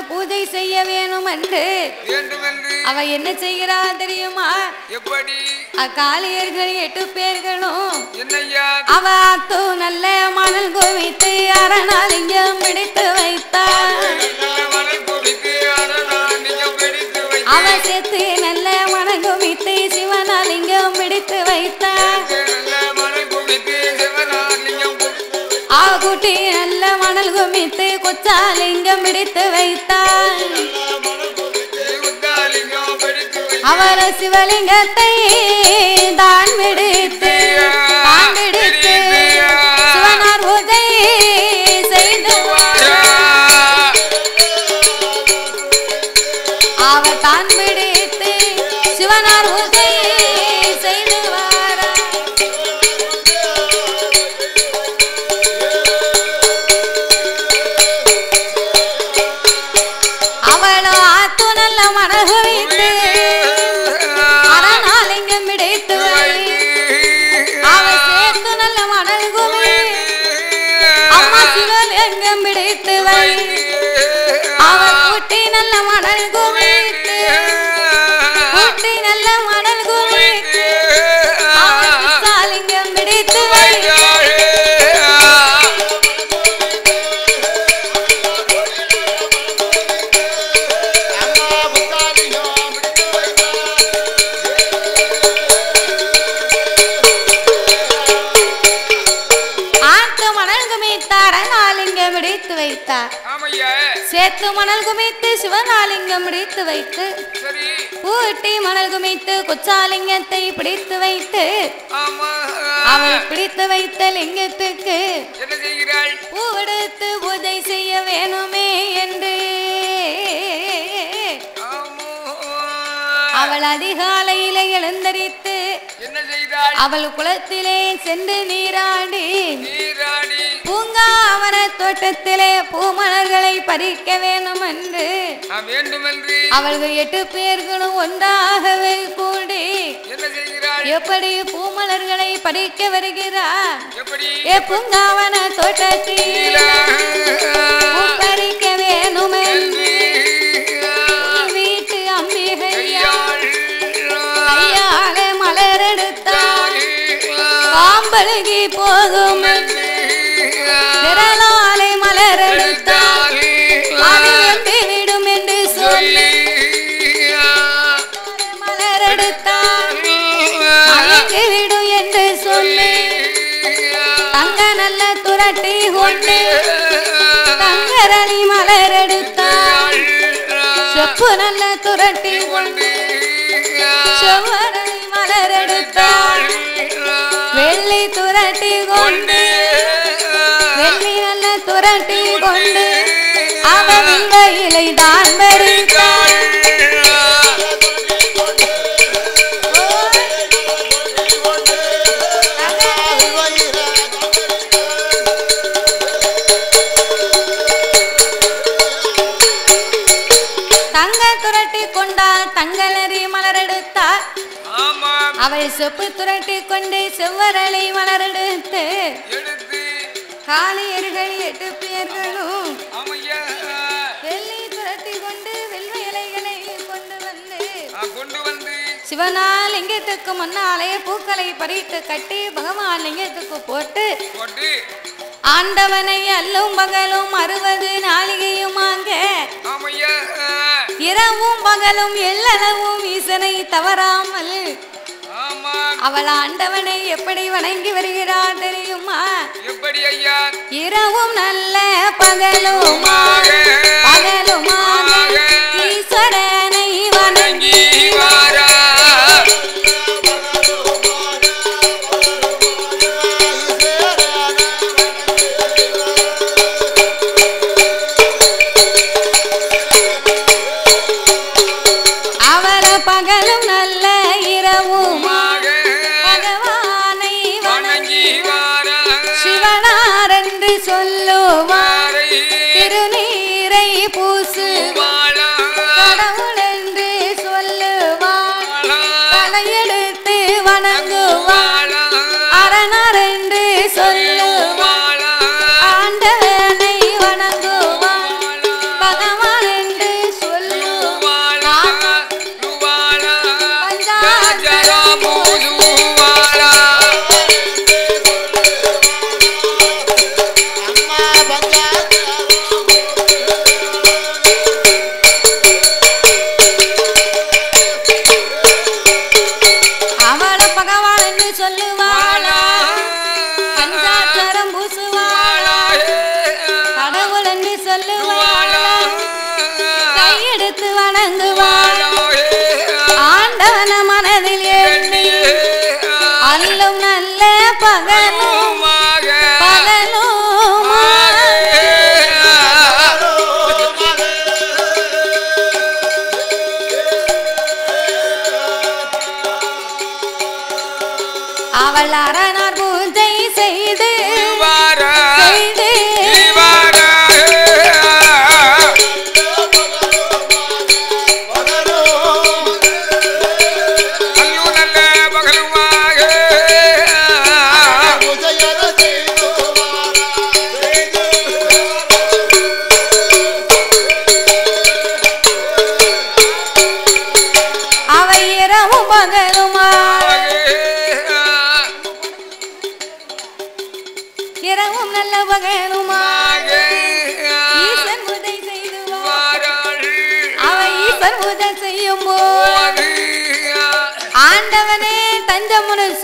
பூஜை செய்ய வேணும் என்று அவ என்ன செய்கிறா தெரியுமா? எப்படி? அக்காளியர்கள் 8 பேர்களும் அவ அத்து நல்ல மணல் குவித்து அரணாலிங்கம் பிடித்து வைத்தார். அவ சேர்த்து நல்ல மணல் குவித்து சிவனாலிங்கம் பிடித்து வைத்தார். ஆகுட்டி நல்ல மணல் குமித்து கொச்சாலிங்கம் பிடித்து வைத்தார். அவர் சிவலிங்கத்தை தான் பிடித்து சிவனார் பூஜை செய்து அவர் தான் பிடித்து சிவனார் பூஜை செய்து அவளோ ஆத்து நல்ல மனகு வைத்து அரணாலிங்கம் பிடித்து அவள் சேர்த்து நல்ல மணல் குவி அம்மா சிவலிங்கம் பிடித்து அவள் கூட்டி நல்ல மணல் குவித்து கூட்டி நல்ல மணல் குவித்து அவள் சிவலிங்கம் பிடித்து பிடித்து வைத்தார். சேத்து மணல் குமித்து சிவனாலிங்கம் பிடித்து வைத்து பூட்டி மணல் குமித்து கொச்சாலிங்கத்தை பிடித்து வைத்து அவள் பிடித்து வைத்த லிங்கத்துக்கு பூவெடுத்து பூஜை செய்ய வேணுமே என்று அவள் அதிகாலையில எழுந்தரித்து அவள் குளத்திலே சென்று நீராடி பூங்காவன தோட்டத்திலே பூமலர்களை பறிக்க வேண்டும் என்று அவர்கள் 8 பேர்களும் ஒன்றாகவே கூடி எப்படி பூமலர்களை பறிக்க வருகிறார்? பூங்காவன தோட்டத்தில் பறிக்க வேணும் என்று வீட்டு அம்பிகையால் மலர் எடுத்தார். பாம்பழுகி போகும் விரலாலை மலர் எடுத்தால் அது விடும் என்று சொல்லி மலர் எடுத்தால் விடும் என்று சொல்லி தங்க நல்ல துரட்டி கொண்டு தங்கரணி மலர் எடுத்தால் செப்பு நல்ல துரட்டி கொண்டு செவ்வரணி மலர் எடுத்தால் வெள்ளி துரட்டி கொண்டு வெள்ளி நல்ல துரட்டி கொண்டு அவள் இலை தான் பறித்தாள். தங்க துரட்டி கொண்டால் தங்களறி மலர் எடுத்தார். அவள் செப்பு துரட்டி கொண்டு செவ்வரளி மலர் எடுத்து காளியர்கள் 8 பேர்களும் வெள்ளி துரட்டி கொண்டு வெள்ளை இலைகளை கொண்டு வந்து சிவனால் லிங்கத்துக்கு முன்னாலே பூக்களை பறித்து கட்டி பகவான் லிங்கத்துக்கு போட்டு ஆண்டவனை அல்லும் பகலும் 60 நாளிகையுமாங்க இரவும் பகலும் எல்லளவும் ஈசனை தவறாமல் அவள் ஆண்டவனை எப்படி வணங்கி வருகிறார் தெரியுமா? எப்படி ஐயா? இரவும் நல்ல பகலுமாக ஈஸ்வரனை வணங்கி அவள பகலும் நல்ல இரவும் பகவானை வணங்கி சிவனார் என்று சொல்லுவார். திருநீரை பூசுவார் கடவுள் என்று சொல்லுவார். தலையெடுத்து வணங்குவார் அரணர் என்று சொல்லுவார். ஆண்டவனை வணங்குவார் பகவான் என்று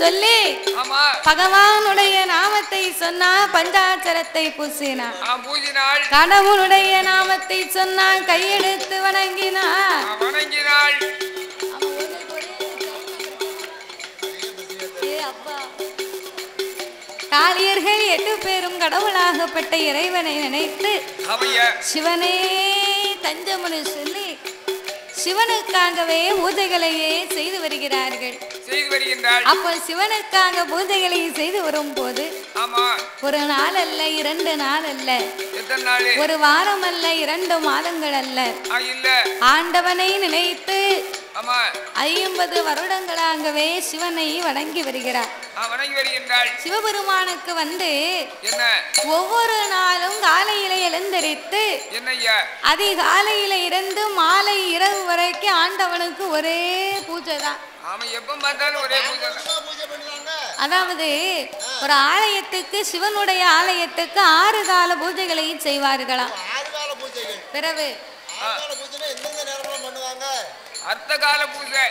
சொல்லி பகவானுடைய நாமத்தை சொன்னா பஞ்சாட்சரத்தை பூசினார். கடவுளுடைய நாமத்தை சொன்னா கையெடுத்து வணங்கினார். காளியர்கள் 8 பேரும் கடவுளாகப்பட்ட இறைவனை நினைத்து சிவனே தஞ்சமுனு சொல்லி சிவனுக்காகவே பூஜைகளையே செய்து வருகிறார்கள். அப்போ சிவனுக்காக பூஜைகளை செய்து வரும் போது ஒரு நாள் அல்ல 2 நாள் அல்ல, ஒரு வாரம் அல்ல 2 மாதங்கள் அல்ல, ஆண்டவனை நினைத்து 50 வருடங்களாகவே சிவனை வணங்கி வருகிறார். சிவபெருமானுக்கு வந்து ஒவ்வொரு நாளும் காலையில எழுந்தரித்து அதிகாலையில இருந்து மாலை இரவு வரைக்கும் ஆண்டவனுக்கு ஒரே பூஜை தான். அதாவது ஒரு ஆலயத்துக்கு சிவனுடைய ஆலயத்துக்கு 6 கால பூஜைகளை செய்வார்களாம். பிறகு அர்த்த கால பூஜை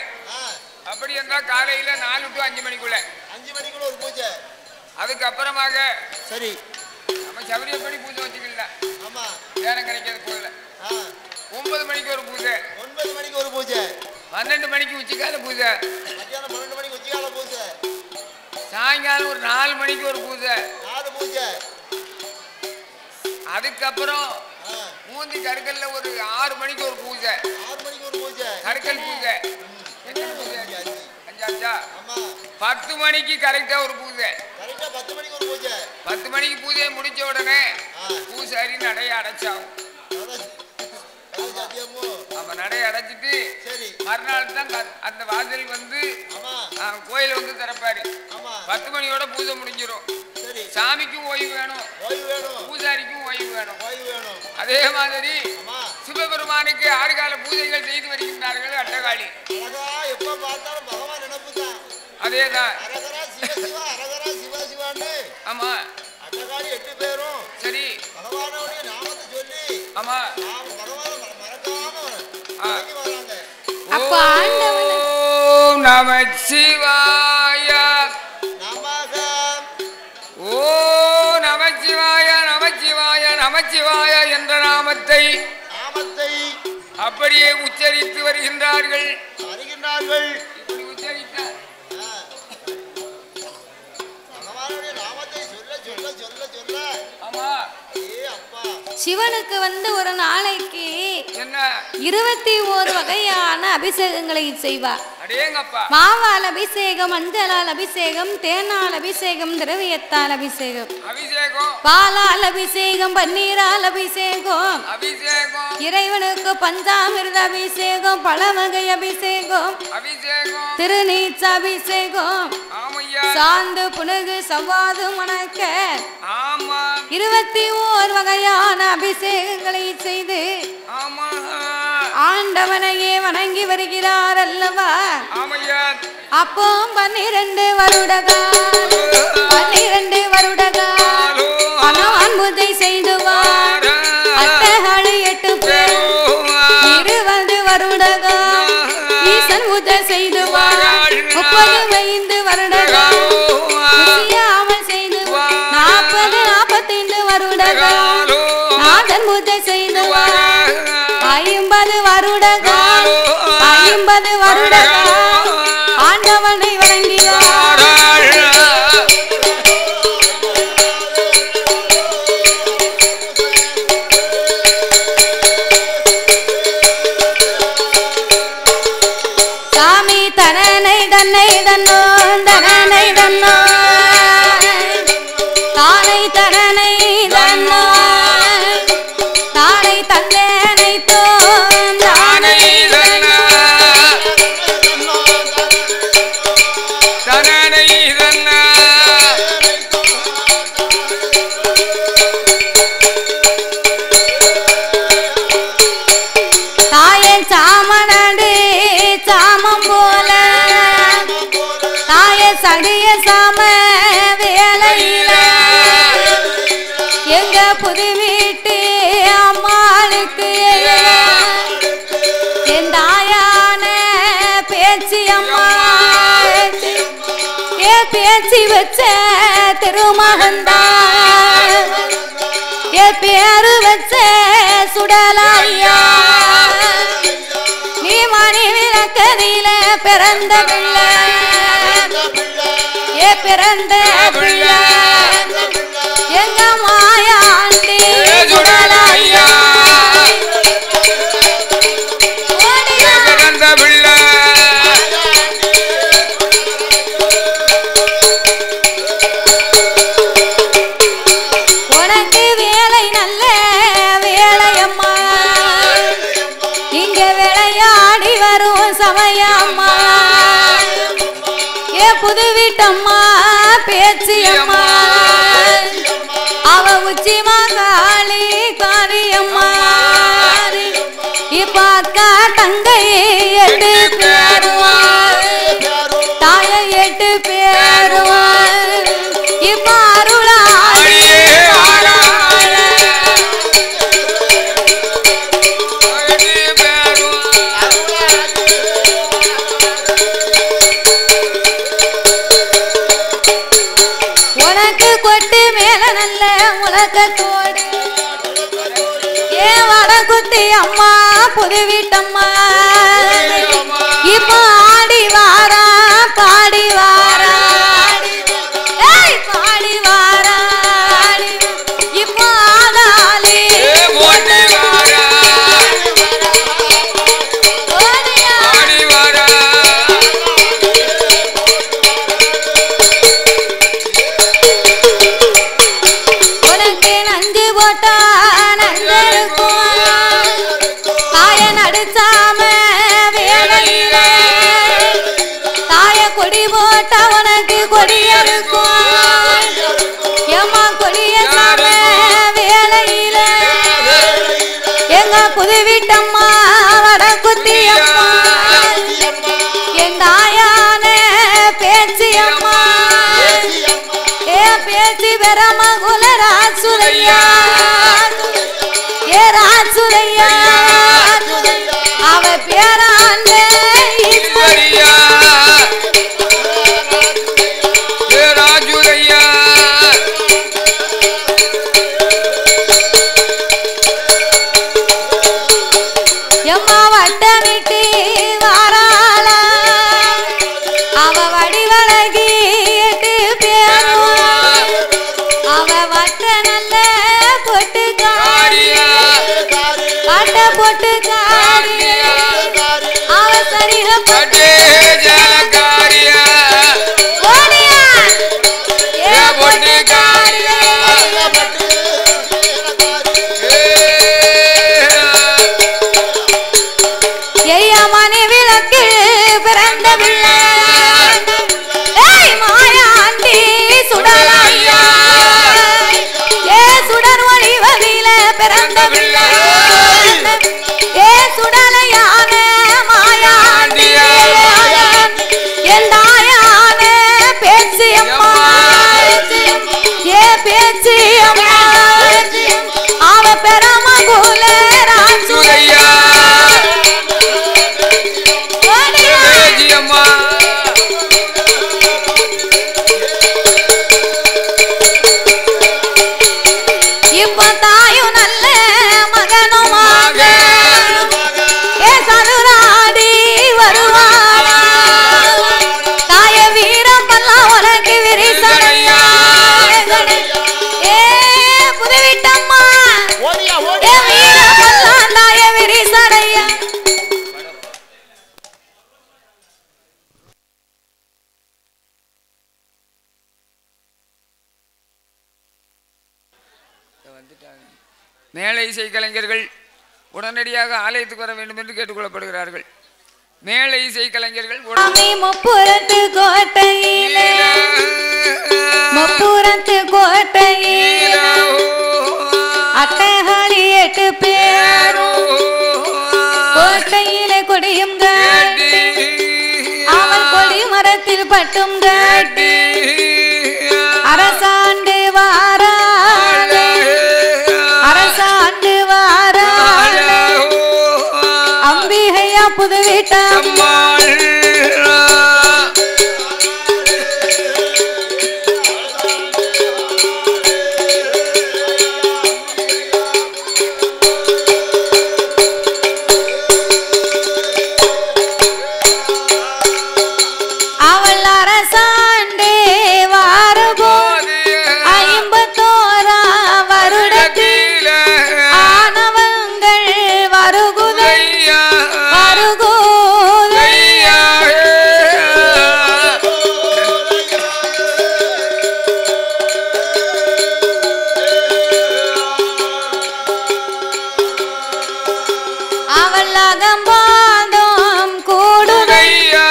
அப்படி என்றா காலையில 4 to 5 மணிக்குள்ள ஒரு பூஜை. அதுக்கு அப்புறமாக சரி நம்ம சபரியப்படி பூஜை வச்சுக்கலாம். ஆமா நேரம் கிடைக்காது போகல. 9 மணிக்கு ஒரு பூஜை, 9 மணிக்கு ஒரு பூஜை, 12 மணிக்கு உச்சிக்கால பூஜை, மத்தியானம் 12 மணிக்கு உச்சிக்கால பூஜை, சாயங்காலம் ஒரு 4 மணிக்கு ஒரு பூஜை, 4 பூஜை. அதுக்கப்புறம் மூந்தி கருக்கல்ல ஒரு 6 மணிக்கு ஒரு பூஜை, 6 மணிக்கு ஒரு பூஜை கருக்கல் பூஜை. 10 மணிக்கு கரெக்டா ஒரு பூஜை, கரெக்டா 10 மணிக்கு ஒரு பூஜை. 10 மணிக்கு பூஜையை முடிச்ச உடனே பூசாரி நடைய அடைச்சாகும். அப்ப நடைய அடைச்சிட்டு மறுநாள் தான் அந்த வாசல் வந்து கோயில வந்து திறப்பாரு. 10 மணியோட பூஜை முடிஞ்சிடும். சாமிக்கும் ஓய்வு வேணும், பூசாரிக்கும் ஓய்வு வேணும். அதே மாதிரி சிவபெருமானுக்கு 6 கால பூஜைகள் செய்து வருகின்றார்கள் அட்டகாளி. அதேதான் ஆமா அட்டகாளி 8 பேரும் சரி பகவானுடைய நாமத்தை சொல்லி ஆமா ஓம் நமச்சிவாய நமக, ஓம் நமச்சிவாய நமச்சிவாய நமச்சிவாய என்ற நாமத்தை அப்படியே உச்சரித்து வருகின்றார்கள். இப்படி உச்சரித்தார் பகவானுடைய நாமத்தை சொல்ல சொல்ல சொல்ல சொல்ல ஆமா சிவனுக்கு வந்து ஒரு நாளைக்கு 21 வகையான அபிஷேகங்களை செய்வார். மாவால் அபிஷேகம், மஞ்சளால் அபிஷேகம், தேனால் அபிஷேகம், திரவியத்தால் அபிஷேகம், பாலால் அபிஷேகம், பன்னீரால் அபிஷேகம், இறைவனுக்கு பஞ்சாமிர்த அபிஷேகம், பல வகை அபிஷேகம், திருநீச்ச அபிஷேகம், சாந்து புனகு சவ்வாது மணக்க 21 வகையான அபிஷேகங்களை செய்து ஆண்டவனையே வணங்கி வருகிறார் அல்லவா? அப்போ 12 வருடகால் 12 வருடகால் அனான் பூஜை செய்துவார். அட்டகாளி 8 பேர் 20 வருடகால் ஈசன் பூஜை செய்துவார். 35 வருடகால் முசியாமல் செய்துவார். 40 45 வருடகால் நாதன் பூஜை செய்துவார். 50 வருடகால் 50 வருடகால் ஆண்டவனை வணங்கினார். சாமி தனனை தன்னை தன்னோ தனனை தன்னோ தானை தனனை தன்னோ தானை தந்தனை தோ தானை தாயே சாமனடு சாமம் போல தாயே சடிய சாம வேலையில எங்க புது வீட்டு அம்மாளுக்கு என் தாயான பேச்சு அம்மா ஏ பேச்சு வச்ச திருமகந்தா ஏ பேரு வச்ச சுடலாயா நீ மணி விளக்கதில பிறந்த பிள்ளை ஏ பிறந்த பிள்ளை எங்க மாயாண்டி சுடலாயா பிறந்த பிள்ளை உனக்கு வேலை நல்ல வேலையம்மா இங்க விளையாடி வரும் சமயம்மா ஏ புது வீட்டம்மா பேச்சியம்மா அவ உச்சி மகாளி காரியம்மா இப்ப அக்கா தங்கை 8 பேருவார் தாய 8 பேருவார் இப்ப அருளாடி உனக்கு கொட்டு மேல நல்ல உலகத்தோடு ஏ வடகுத்தி அம்மா புது வீட்டம்மா இப்ப ஆடி வாரா பாடி வாரா பாடி வாரா இப்ப ஆதாளி உனக்கு நஞ்சு போட்டா நஞ்சருக்கும் தாய நடுச்சாம வேலையில தாய கொடி போட்டா உனக்கு கொடியருக்கும் எம்மா கொடிய சாம வேலையில எங்க புது வீட்டம்மா வடகுத்தி அம்மா என் தாயான பேச்சியம்மா ஏ பேச்சி பெறமகுல ராசுரையா ஏ ராசுரையா அவ பேராண்ட ஈஸ்வரியா ராஜுரையா எம்மா வட்டமிட்டு வாராளா அவ வடிவழகி 8 பேரும் அவ வட்ட நல்ல பொட்டுக்காரியா வட்ட பொட்டுக்காரியா அவ சரிக பட்டு ஜலக்காரியா ஓடியா ஏ பொட்டுக்காரியா ஐயா மணி விளக்கு பிறந்த பிள்ளை ஏய் மாயாண்டி சுடலாயா ஏ சுடர் ஒளிவதில பிறந்த பிள்ளை ஏ பேச்சு அம்மா ஏ பேச்சு அம்மா அவ பெறம போல ராசுரையா அம்மா இப்ப தாயும் நல்ல மகனுமாக ஏ சதுராடி வருவாளா தாய வீரப்பெல்லாம் உனக்கு விரிசடையா ஏ புதுவிட்டம்மா ஏ வீரப்பெல்லாம் தாய விரிசடையா மேலை இசை கலைஞர்கள் உடனடியாக ஆலயத்துக்கு வர வேண்டும் என்று கேட்டுக்கொள்ளப்படுகிறார்கள். மேலை இசை கலைஞர்கள் முப்புறத்து கோட்டையிலே முப்புறத்து கோட்டையிலே அட்டைகாலி 8 பேர் கோட்டையிலே கொடியும் கட்டி அவள் கொடி மரத்தில் பட்டும் கட்டி அரசாண்டு வாராள் அரசாண்டு வாராள் அம்பிகையா புதுவிட்டம்மா அவள் அரசாண்டே வாரபோது 51 வருடத்தில் ஆனவங்கள் வருகுதையா வருகுதையா அவள் அகம்பாதம் கூடுதையா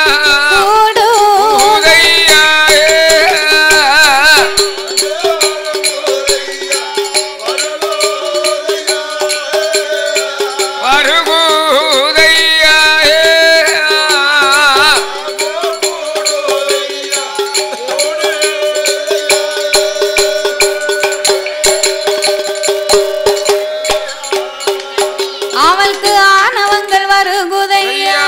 கூடுதையா வருகுதையா அவளுக்கு ஆனவங்கள் வருகுதையா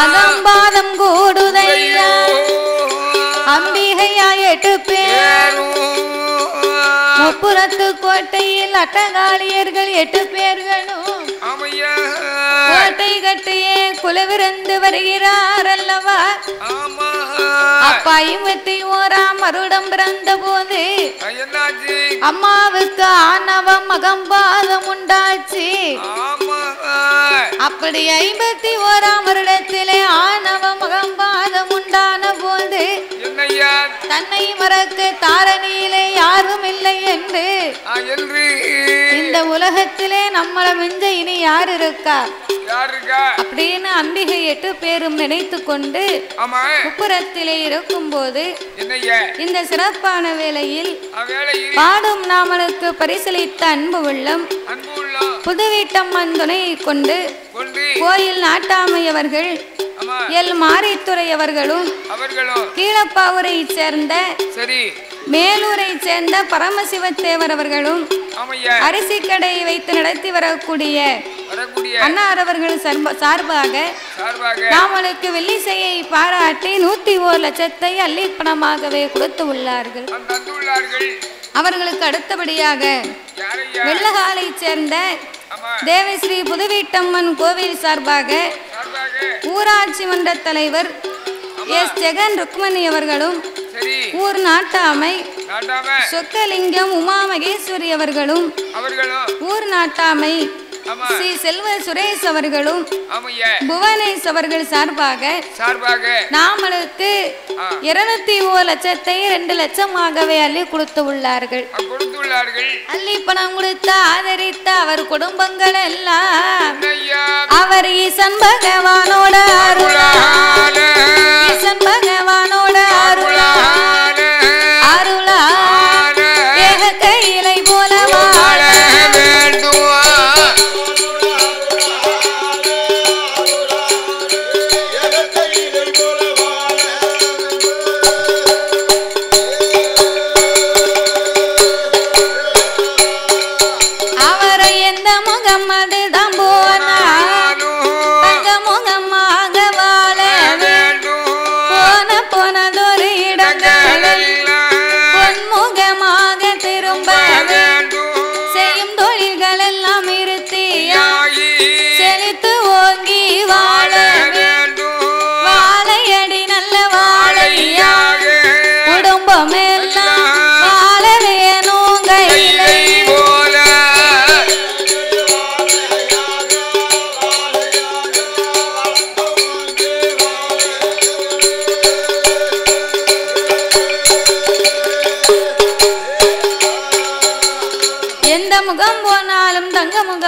அகம்பாதம் கூடுதையா அம்பிகையா 8 பேர் முப்புறத்து கோட்டையில் அட்டகாளியர்கள் 8 பேர்களும் ஆமையா கோட்டை கட்டியே குலவிருந்து வருகிறார் அல்லவா ஆமா அப்பா 51 வருடம் பிறந்த போது என்னாச்சு அம்மாவுக்கு ஆணவம் அகம்பாதம் உண்டாச்சு ஆமா அப்படி 51 வருடத்திலே ஆணவம் அகம்பாதம் உண்டான போது என்னையா தன்னை மறக்க தாரணியிலே யாரும் இல்லை என்று என்று இந்த உலகத்திலே நம்மளை மிஞ்ச இனி யார் இருக்கா யாருக்கா அப்படின்னு அம்பிகை 8 பேரும் நினைத்து கொண்டு ஆமா முப்புறத்திலே இருக்கும் போது என்னையா இந்த சிறப்பான வேளையில் வேளையில் பாடும் நாமளுக்கு பரிசளித்த அன்பு உள்ளம் அன்பு உள்ள புதுவீட்டம்மன் துணையை கொண்டு கொண்டு கோயில் நாட்டாமை அவர்கள் ஆமா எல் மாரித்துறை அவர்களும் அவர்களும் கீழப்பாவூரை சேர்ந்த சரி மேலூரை சேர்ந்த பரமசிவத்தேவர் அவர்களும் ஆமையா அரிசி கடை வைத்து நடத்தி வரக்கூடிய வரக்கூடிய அன்னார் அவர்கள் சார்பாக சார்பாக நாமளுக்கு வெள்ளிசையை பாராட்டி 101 லட்சத்தை அள்ளி பணமாகவே கொடுத்து உள்ளார்கள் தந்துள்ளார்கள். அவர்களுக்கு அடுத்தபடியாக யாரையா வெள்ளகாலை சேர்ந்த ஆமா தேவஸ்ரீ புதுவீட்டம்மன் கோவில் சார்பாக சார்பாக ஊராட்சி மன்ற தலைவர் எஸ் ஜெகன் ருக்மணி அவர்களும் சரி ஊர் நாட்டாமை நாட்டாம சொக்கலிங்கம் உமா மகேஸ்வரி அவர்களும் அவர்களும் ஊர் நாட்டாமை ஆமா ஸ்ரீ செல்வ சுரேஷ் அவர்களும் ஆமையா புவனேஷ் அவர்கள் சார்பாக சார்பாக நாமளுக்கு 201 லட்சத்தை 2 லட்சமாகவே அள்ளி கொடுத்து உள்ளார்கள். கொடுத்துள்ளார்கள். அள்ளி பணம் கொடுத்து ஆதரித்த அவர் குடும்பங்கள் எல்லாம் ஐயா அவர் ஈசன் பகவானோட அருளால ஈசன் பகவானோட அருளால அருளால ஏக கையிலை போல வாழ வேண்டும்.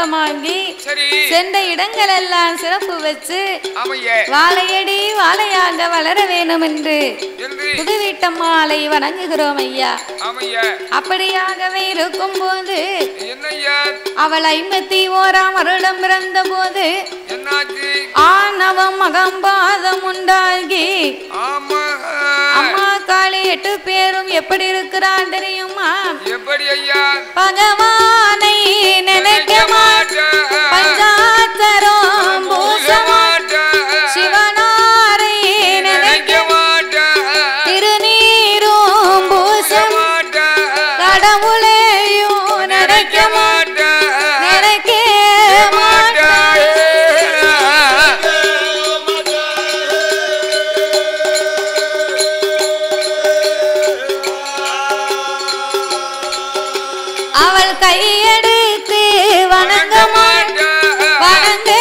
சிறப்பம்சமாங்கி சென்ற இடங்கள் எல்லாம் சிறப்பு வச்சு வாழையடி வாழையாக வளர வேணும் என்று புது வீட்டம்மாளை வணங்குகிறோம் ஐயா. அப்படியாகவே இருக்கும் போது அவள் 51ஆம் வருடம் பிறந்த போது ஆணவம் அகம்பாதம் உண்டாகி அம்மா காளி 8 பேரும் எப்படி இருக்கிறான் தெரியுமா? எப்படி ஐயா? பகவானை நினைக்க மாட்டேன், பஞ்சாட்சரம் பூச மாட்டேன், சிவனாரை நினைக்க மாட்டேன், திருநீரும் பூச மாட்டேன், கடவுளையும் நினைக்க மாட்டேன், நினைக்க மாட்டேன். அவள் கையெடுத்து வணங்க மாட்டேன், வணங்க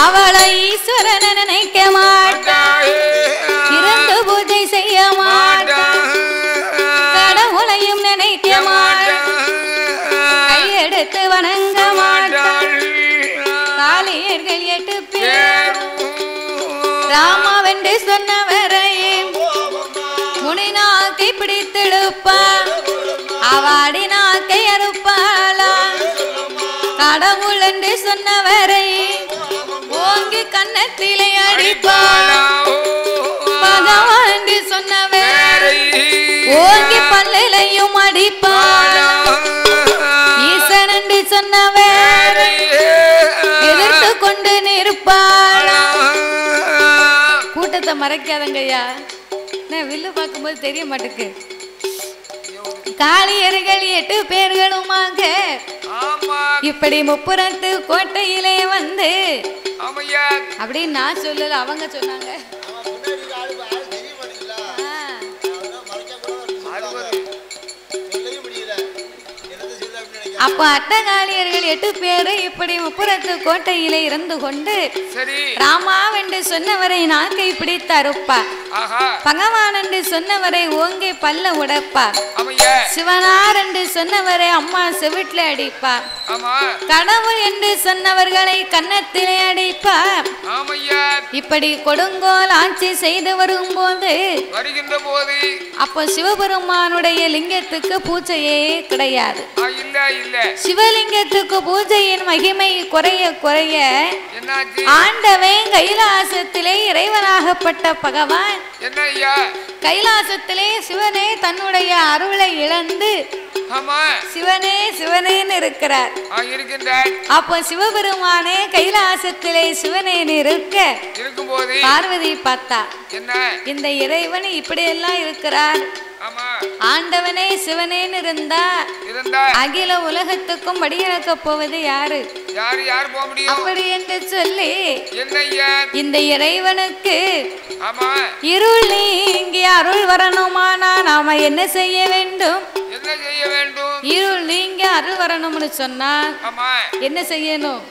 அவளை ஈஸ்வரனை நினைக்க மாட்டான், இருந்து பூஜை செய்ய மாட்டான், கடவுளையும் நினைக்க மாட்டான், கையெடுத்து வணங்க மாட்டான். காளியர்கள் 8 பேர் ராமாவென்று சொன்னவரை முனிநாக்கை பிடித்தெடுப்பான், அவாடி நாக்கை அறுப்பாளா. கடவுள் என்று சொன்னவரை ஓங்கி கன்னத்திலே அடிப்பாளா. பகவான் என்று சொன்னவரை ஓங்கி பல்லையும் அடிப்பாளா. ஈசன் என்று சொன்னவரை எதிர்த்து கொண்டு நிற்பாளா. கூட்டத்தை மறைக்காதங்கய்யா, நான் வில்லு பார்க்கும்போது தெரிய மாட்டேக்கு. காளியர்கள் 8 பேர்களுமாக இப்படி முப்புறத்து கோட்டையிலே வந்து அப்படின்னு நான் சொல்லல, அவங்க சொன்னாங்க. அப்ப அட்டகாளியர்கள் 8 பேரு இப்படி முப்புறத்து கோட்டையிலே இருந்து கொண்டு ராமாவென்று சொன்னவரை நாக்கை பிடித்து அறுப்பார், பகவான் என்று சொன்னவரை ஓங்கி பல்ல உடைப்பார், சிவனார் என்று சொன்னவரை அம்மா செவிட்டில் அடிப்பார், கடவுள் என்று சொன்னவர்களை கன்னத்திலே அடிப்பார். இப்படி கொடுங்கோல் ஆட்சி செய்து வரும்போது அப்போ சிவபெருமானுடைய லிங்கத்துக்கு பூஜையே கிடையாது. சிவலிங்கத்துக்கு பூஜையின் மகிமை குறைய குறைய ஆண்டவன் கைலாசத்திலே இறைவனாகப்பட்ட பகவான் கைலாசத்திலே சிவனே தன்னுடைய அருளை இழந்து சிவனே சிவனேன்னு இருக்கிறார். அப்போ சிவபெருமானே கைலாசத்திலே சிவனே இருக்க பார்வதி பார்த்தா, இந்த இறைவன் இப்படி எல்லாம் இருக்கிறார், ஆண்டவனே சிவனேன்னு இருந்தா அகில உலகத்துக்கும் வடியிழக்க போவது யாரு? அப்படி என்று சொல்லி இந்த இறைவனுக்கு இருள் நீங்கி அருள் வரணுமானா நாம என்ன செய்ய வேண்டும்? இருள் நீங்க அருள் வரணும்னு சொன்னா என்ன செய்யணும்?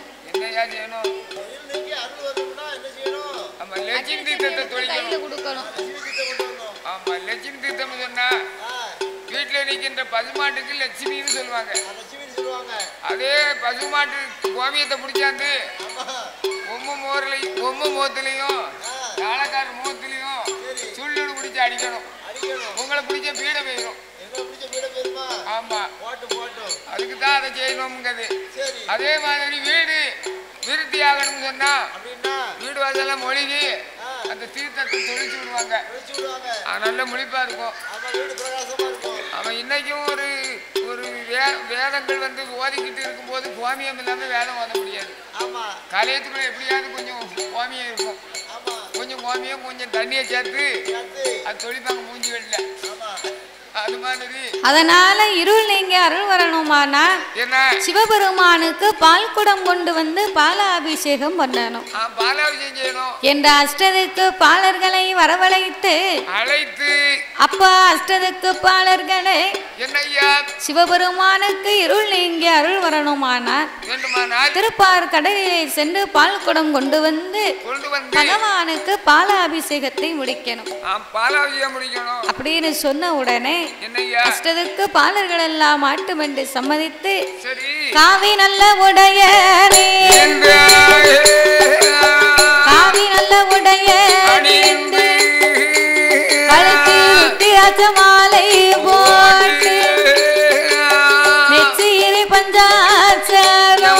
கையில கொடுக்கணும். ஆமா, லட்சுமி தீர்த்தம் சொன்னா வீட்டுல நிக்கின்ற பசுமாட்டுக்கு லட்சுமின்னு சொல்லுவாங்க. அதே பசுமாட்டு கோமியத்தை பிடிச்சாந்து பொம்மை முகத்திலையும் காலக்கார முகத்திலையும் சுள்ளு பிடிச்சி அடிக்கணும். உங்களை பிடிச்ச பீட போயிடும். ஆமா, அதுக்குதான் அதை செய்யணும்ங்கிறது. அதே மாதிரி வீடு விருத்தி ஆகணும்னு சொன்னா வீடு வாசலாம் மொழிகி அந்த தீர்த்தத்தை தொழிச்சு விடுவாங்க. நல்ல முழிப்பா இருக்கும். அவன் இன்னைக்கும் ஒரு ஒரு வேதங்கள் வந்து ஓதிக்கிட்டு இருக்கும் போது கோமியம் இல்லாம வேதம் ஓத முடியாது. கலையத்துக்குள்ள எப்படியாவது கொஞ்சம் கோமியம் இருக்கும். கொஞ்சம் கோமியம் கொஞ்சம் தண்ணியை சேர்த்து அது தொழிப்பாங்க மூஞ்சி வெளில. அதனால இருள் நீங்க அருள் வரணுமானா சிவபெருமானுக்கு பால் குடம் கொண்டு வந்து பாலாபிஷேகம் பண்ணணும். என்ற அஷ்டதிக்கு பாலர்களை வரவழைத்து அப்பா அஷ்டதிக்கு பாலர்களே சிவபெருமானுக்கு இருள் நீங்க அருள் வரணுமானார் திருப்பார் கடலிலே சென்று பால் குடம் கொண்டு வந்து பகவானுக்கு பாலாபிஷேகத்தை முடிக்கணும். அப்படின்னு சொன்ன உடனே அஷ்டதிக்கு பாலர்கள் எல்லாம் ஆட்டும் என்று சம்மதித்து காவி நல்ல உடையனே காவி நல்ல உடையனே மாலை போட்டு நெற்றியிலே பஞ்சாச்சரம்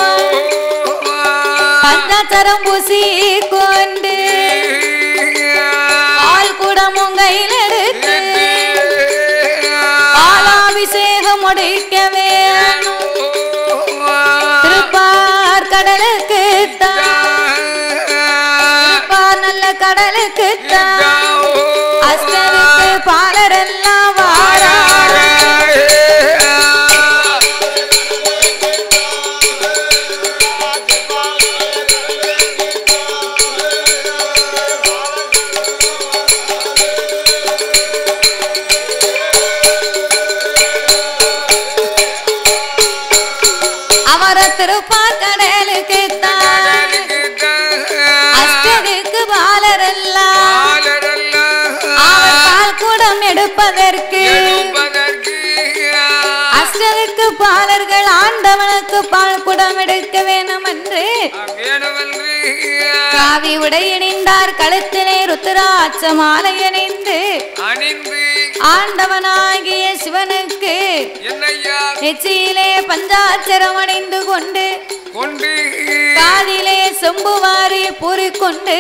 பூசி கொண்டு பால் குடமும் கையில் எடுத்து பாலாபிஷேகம் முடிக்க வேணும். திருப்பார் கடலுக்கு திருப்பார் நல்ல கடலுக்கு அஷ்டதிக்கு பாலரெல்லாம் வாரா திருப்பார் கடலுக்கு அஷ்டதிக்கு பாலரெல்லாம் அவர் பால் குடம் எடுப்பதற்கு அஷ்டதிக்கு பாலர்கள் ஆண்டவனுக்கு பால் குடம் எடுக்க வேணும் என்று காவி உடை அணிந்தார். கழுத்திலே ருத்ராட்ச மாலை அணிந்து ஆண்டவனாகிய சிவனுக்கு நெற்றியிலே பஞ்சாட்சரம் அணிந்து கொண்டு காதிலே செம்புவாரி பூரிக்கொண்டு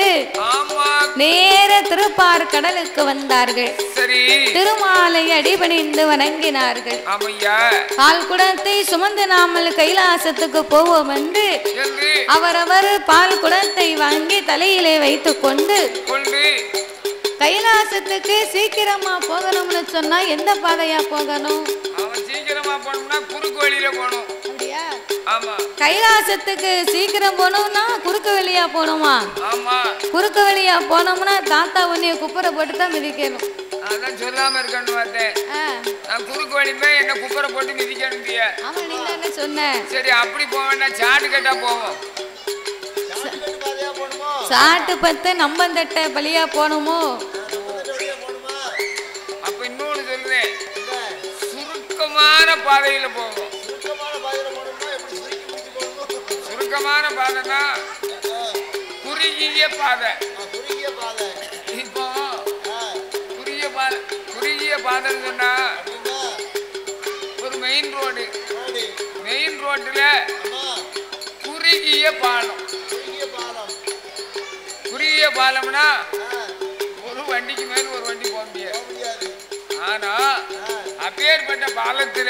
நேர திருப்பார் கடலுக்கு வந்தார்கள். திருமாலை அடிபணிந்து வணங்கினார்கள். பால் குடத்தை சுமந்து நாமல் கைலாசத்துக்கு போவோம் என்று அவரவர் பால் குடத்தை வாங்கி தலையிலே வைத்துக் கொண்டு கைலாசத்துக்கு சீக்கிரமா போகணும்னு சொன்னா எந்த பாதையா போகணும்? சீக்கிரமா போகணும்னா குறுக்கு வழியில போகணும். கைலாசத்துக்கு சீக்கிரம் போனோம்னா குறுக்கு வழியா போகணுமா? குறுக்கு வழியா போனோம்னா தாத்தா உன்னைய குப்பரை போட்டு தான் மிதிக்கணும். அதான் சொல்லாம இருக்கணும் பார்த்தேன். நான் குறுக்கு வழி போய் என்ன குப்பரை போட்டு மிதிக்கணும். ஆமா நீ என்ன சொன்ன? சரி அப்படி போவேன்னா சாட்டு கேட்டா போவோம். சாட்டு பத்து நம்பந்தட்ட பலியா போனோமோ? அப்ப இன்னொன்னு சொல்றேன், சுருக்கமான பாதையில போவோம். சுருக்கமான பாதைனா குறுகிய பாதை. இப்போ குறுகிய பாதைன்னு சொன்னா ஒரு மெயின் ரோடு, மெயின் ரோட்டுல குறுகிய பாலம். குறுகிய பாலம்னா ஒரு வண்டிக்கு மேல ஒரு வண்டி போக முடியாது. ஆனா அப்பேற்பட்ட பாலத்துல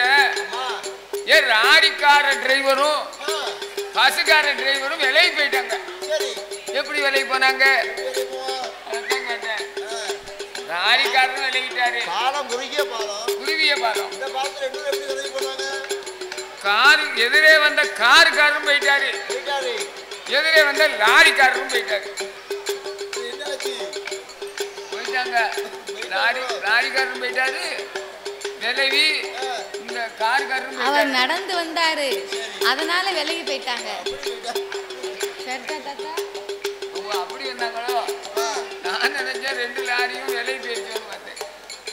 ஏன் ராடிக்கார டிரைவரும் பசுக்கார டிரைவரும் விலைக்கு போயிட்டாங்க. எப்படி விலைக்கு போனாங்க? ராடிக்காரரும் விலைக்கிட்டாரு. குறுகிய பாலம். காரு எதிரே வந்த காருக்காரரும் போயிட்டாரு, எதிரே வந்த லாரிக்காரரும் போயிட்டாரு. போயிட்டாங்க. லாரிக்காரரும் போயிட்டாரு, விலகி இந்த காருக்காரரும் அவர் நடந்து வந்தாரு, அதனால விலகி போயிட்டாங்க. அப்படி வந்தாங்களோ? நான் நினைச்சேன் ரெண்டு லாரியும் விலகி போயிடுச்சோன்னு பார்த்தேன்.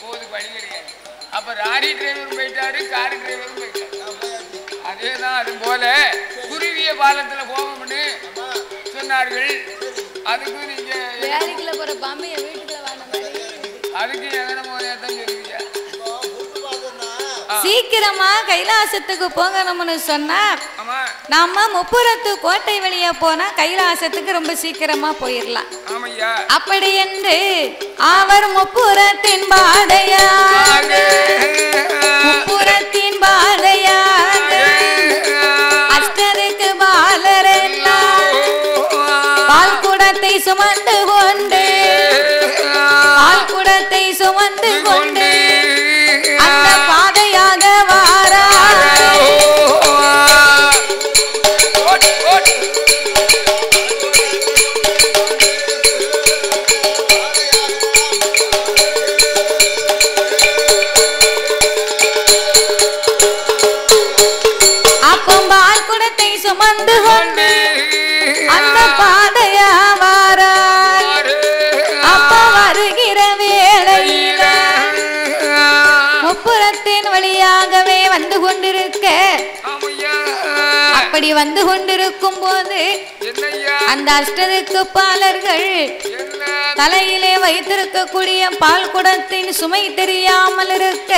போது பணி கிடையாது. அப்ப லாரி டிரைவரும் போயிட்டாரு, காரு டிரைவரும் போயிட்டாரு. அதேதான் அது போல குறுகிய பாலத்துல போவோம்னு சொன்னார்கள். அதுக்கு நீங்க வேலைக்குள்ள போற பாம்பைய வீட்டுக்குள்ள வாங்க மாதிரி அதுக்கு எங்கன போறேன் சொல்லுவீங்க. சீக்கிரமா கைலாசத்துக்கு போகணும்னு சொன்னா நாம முப்புறத்து கோட்டை வழியா போனா கைலாசத்துக்கு ரொம்ப சீக்கிரமா போயிடலாம். அப்படி என்று அவர் முப்புறத்தின் பாதையாக முப்புறத்தின் பாதையாக அஷ்டதிக்கு பாலரெல்லாம் பால் குடத்தை சுமந்து கொண்டு பால் குடத்தை சுமந்து கொண்டு அந்த சுமந்து கொண்டு அந்த பாதையா வாரார். அப்ப வருகிற வேளையில முப்புறத்தின் வழியாகவே வந்து கொண்டிருக்க, அப்படி வந்து கொண்டிருக்கும் போது அந்த அஷ்டதிக்கு பாலர்கள் தலையிலே வைத்திருக்கக்கூடிய பால் குடத்தின் சுமை தெரியாமல் இருக்க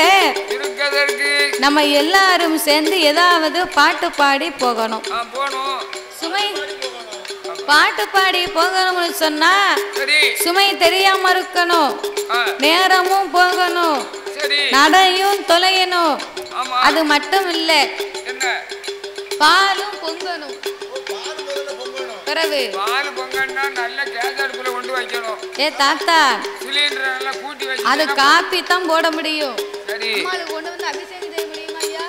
நம்ம எல்லாரும் சேர்ந்து ஏதாவது பாட்டு பாடி போகணும். சுமை பாட்டு பாடி போகணும்னு சொன்னா சுமை தெரியாம இருக்கணும், நேரமும் போகணும், நடையும் தொலையணும். அது மட்டும் இல்ல, பாலும் பொங்கணும். பிறகு பால் பொங்கன்னா நல்ல கேஸ் அடுப்புல கொண்டு வைக்கணும். ஏ தாத்தா, சிலிண்டர் எல்லாம் கூட்டி வச்சு அது காப்பி தான் போட முடியும். சரி, அம்மாளு கொண்டு வந்து அபிஷேகம் செய்ய முடியுமா ஐயா?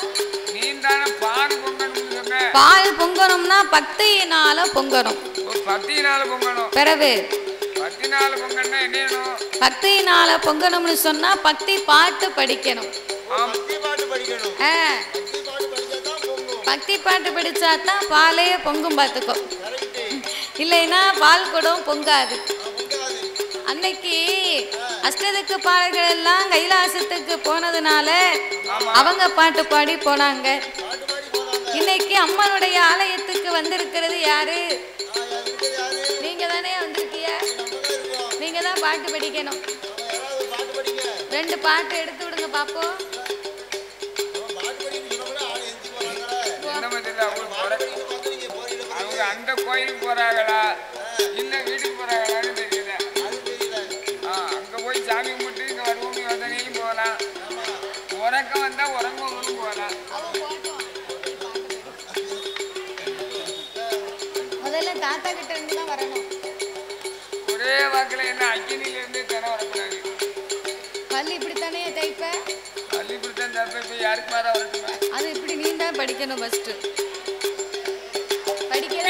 நீ தான பால் பொங்கணும்னு சொன்ன. பால் பொங்கணும்னா பக்தியினால பொங்கணும். பக்தியினால பொங்கணும். பிறகு பக்தியினால பொங்கன்னா என்ன வேணும்? பக்தியினால பொங்கணும்னு சொன்னா பக்தி பாட்டு படிக்கணும். பக்தி பாட்டு படிக்கணும். பக்தி பாட்டு படிச்சா தான் பாலே பொங்கும். பார்த்துக்கோ, இல்லைன்னா பால் குடம் பொங்காது. அன்னைக்கு அஷ்டதிக்கு பாடல்கள் எல்லாம் கைலாசத்துக்கு போனதுனால அவங்க பாட்டு பாடி போனாங்க. இன்னைக்கு அம்மனுடைய ஆலயத்துக்கு வந்திருக்கிறது யாரு? நீங்க தானே வந்திருக்கிய, நீங்க தான் பாட்டு படிக்கணும். 2 பாட்டு எடுத்து விடுங்க பாப்போம். அவங்க அந்த கோயிலுக்கு போறாங்களா இல்ல வீட்டுக்கு போறாங்களான்னு தெரியல. அங்க போய் சாமி கும்பிட்டு இங்க வருவோம் யோசனையும் போகலாம், உறக்கம் வந்தா உறங்கணும்னு போகலாம். முதல்ல தாத்தா கிட்ட இருந்து தான் வரணும். ஒரே வாக்குல என்ன அக்கினில இருந்து தினம் வரக்கூடாது. பள்ளி இப்படித்தானே தைப்ப, பள்ளி இப்படித்தான் தப்ப. இப்ப யாருக்கு மாற வரட்டுமா? அது இப்படி நீ தான் படிக்கணும். ஃபர்ஸ்ட்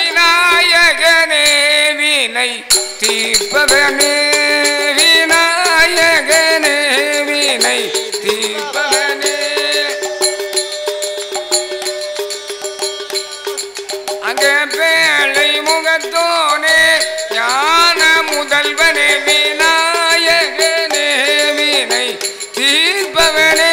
விநாயகனே வினை தீர்ப்பவனே, விநாயகனே வினை தீர்ப்பவனே, அங்க பேழை முகத்தோனே ஞான முதல்வனே, விநாயகனே வினை தீர்ப்பவனே,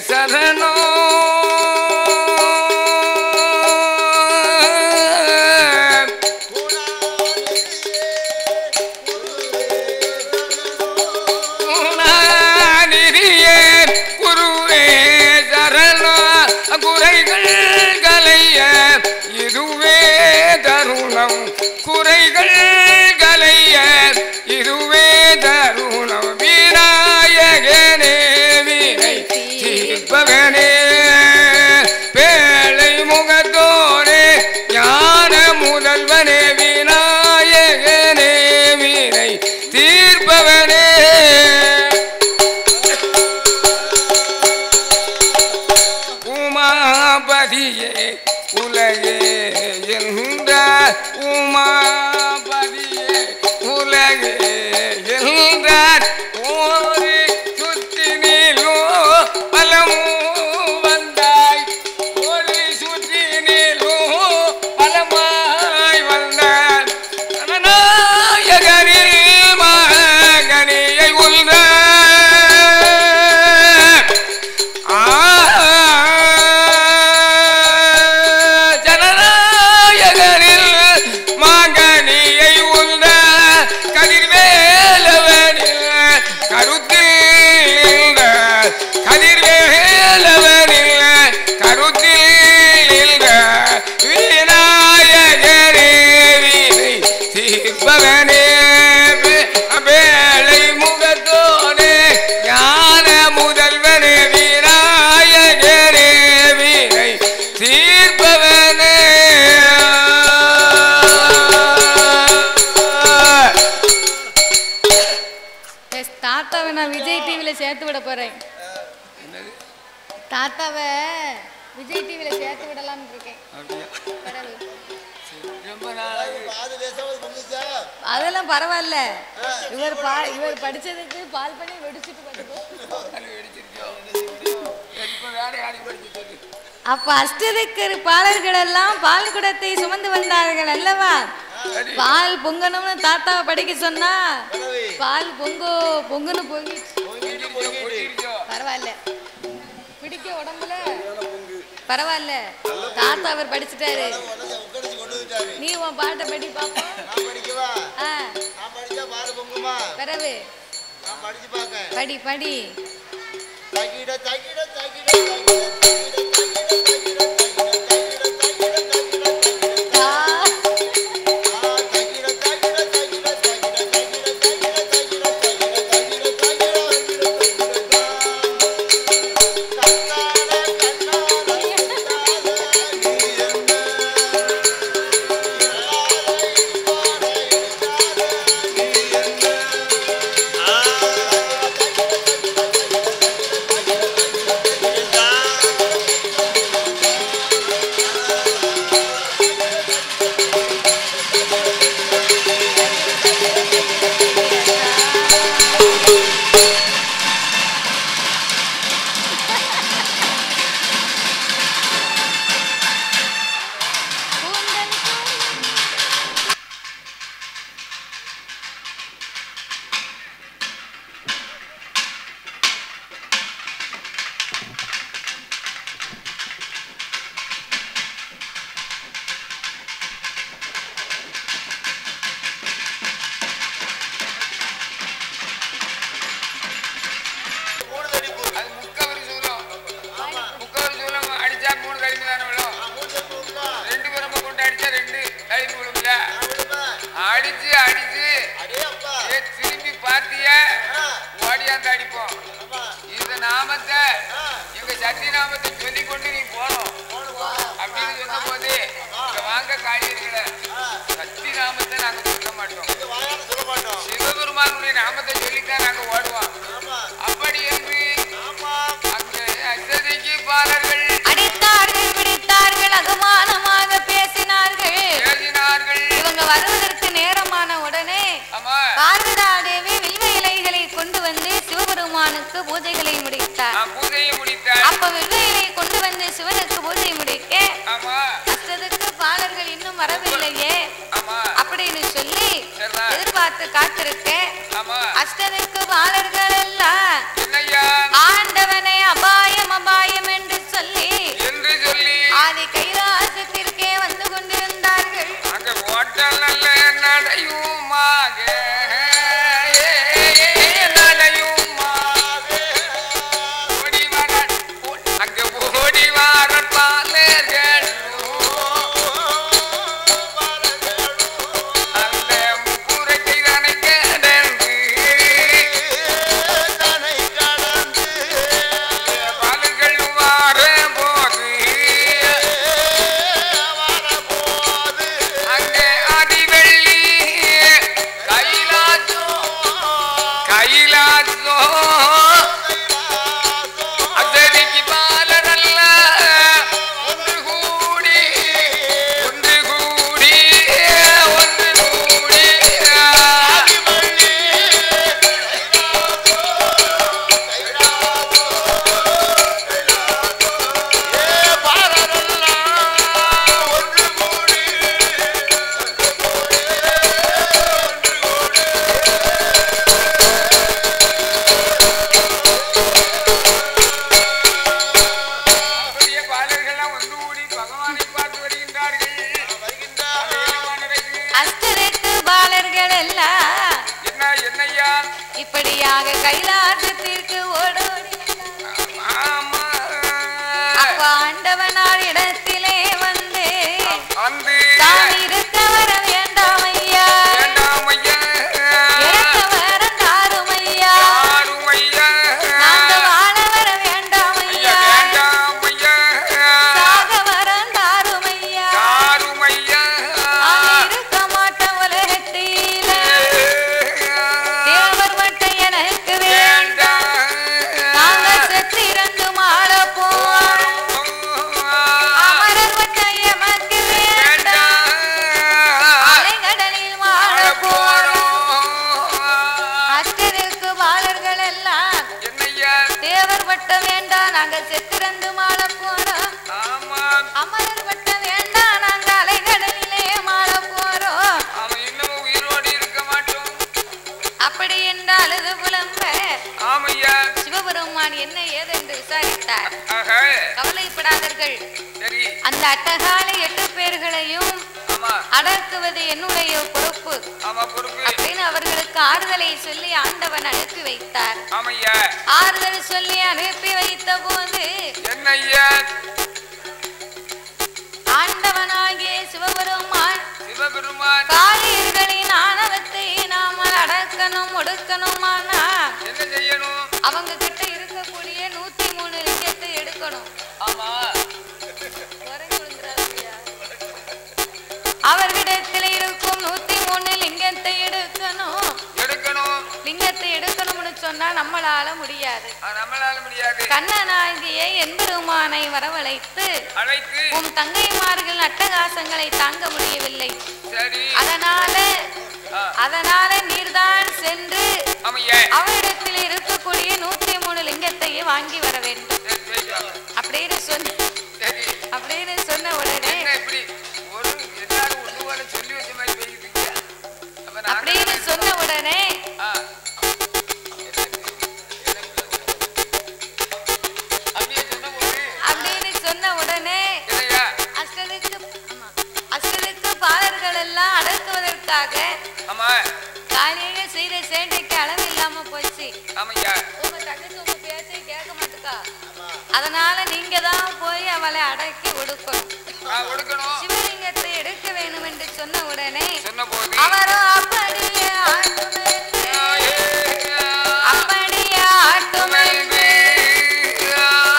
சரணோ குணாநிதியே குருவே சரணோ, குறைகள் கலைய இதுவே தருணம், குறைகள் கலைய இதுவே தருணம், விநாயகனே வினை தீர்ப்பவனே, பேழை முகத்தோனே ஞான முதல்வனே, விநாயகனே வினை தீர்ப்பவனே, உமாபதியே உலகே என்ற உமாபதி நான் விஜய் டிவில சேர்த்து விட போறேன். தாத்தாவை விஜய் டிவில சேர்த்து விடலாம்னு இருக்கேன். அதெல்லாம் பரவாயில்ல. இவர் படிச்சதுக்கு பால் பண்ணி வெடிச்சிட்டு அப்ப அஷ்டதிக்கர் பாலர்கள் எல்லாம் பால் குடத்தை சுமந்து வந்தார்கள் அல்லவா? பால் பொங்கணும்னு தாத்தாவை படிக்க சொன்னா பால் பொங்குன்னு போய் பரவாயில்ல, பிடிக்க உடம்புல பரவாயில்ல. தாத்தா அவர் படிச்சுட்டாரு. நீ உன் பாட்டை படி பாப்பா. பிறகு படி படி. பூஜைகளை முடித்தார். அப்ப வெள்ளையை கொண்டு வந்து சிவனுக்கு பூஜை முடிக்க அஷ்டதிக்கு பாலர்கள் இன்னும் வரவில்லையே அப்படின்னு சொல்லி எதிர்பார்த்து காத்திருக்கேன். அஷ்டதிக்கு பாலர்கள் எல்லாம் ஆண்டவனை அபாயம் அபாயம் என்று சொல்லி ஆதி கைலாசத்திற்கே வந்து கொண்டிருந்தார்கள். இப்படியாக கைலாசத்திற்கு ஓடோடி அப்ப ஆண்டவனார் இடத்திலே வந்து தான் இருக்க வர வேண்டாம் ஐயா, இறக்க வர தாரும் ஐயா, நாங்க வாழ வர வேண்டாம் ஐயா, சாக வர தாரும் ஐயா, இருக்க மாட்ட உலகத்தில தேவர் மட்டும் எனக்கு வேண்டாம். நாங்க செத்திறந்து மாள போறோம் ஆமா அமரர் பட்ட வேண்டாம் நாங்க அலைகடலிலே மாள போறோம் அவன் இன்னும் உயிரோடு இருக்க மாட்டோம் அப்படி என்றால் இது புலம்ப ஆமையா சிவபெருமான் என்ன ஏதென்று விசாரித்தார் ஆஹா கவலைப்படாதீர்கள் சரி அந்த அட்டகால 8 பேர்களையும் ஆமா அடக்குவது என்னுடைய பொறுப்பு ஆமா பொறுப்பு அப்படின்னு அவர்களுக்கு ஆறுதலை சொல்லி ஆண்டவன் அனுப்பி வைத்தார் ஆமையா ஆறுதல் சொல்லி அனுப்பி வைத்த போது என்ன ஐயா ஆண்டவனாகிய சிவபெருமான் காளியர்களின் ஆணவத்தை நாம அடக்கணும் ஒடுக்கணுமானா என்ன செய்யணும் அவங்க கிட்ட இருக்கக்கூடிய 103 லிங்கத்தை எடுக்கணும் ஆமா அவர்களிடத்தில் இருக்கும் 103 லிங்கத்தை எடுக்கணும் லிங்கத்தை எடுக்கணும்னு சொன்னா நம்மளால முடியாது கண்ணனாகிய எம்பெருமானை வரவழைத்து உன் தங்கைமார்கள் அட்டகாசங்களை தாங்க முடியவில்லை அதனால நீர்தான் சென்று அவரிடத்தில் இருக்கக்கூடிய 103 லிங்கத்தையும் வாங்கி வர வேண்டும் அப்படின்னு சொன்ன உடனே அப்படின்னு சொன்ன உடனே அஷ்டதிக்கு பாலர்கள் எல்லாம் அடக்குவதற்காக காலையில செய்த சேட்டைக்கு அளவு இல்லாம போச்சு உங்க தகுதி உங்க பேச்சை கேட்க மாட்டுக்கா அதனால நீங்க தான் போய் அவளை அடக்கி ஒடுக்கணும் சிவலிங்கத்தை எடுக்க வேணும் என்று சொன்ன உடனே அவரோ அப்படியே ஆட்டுமே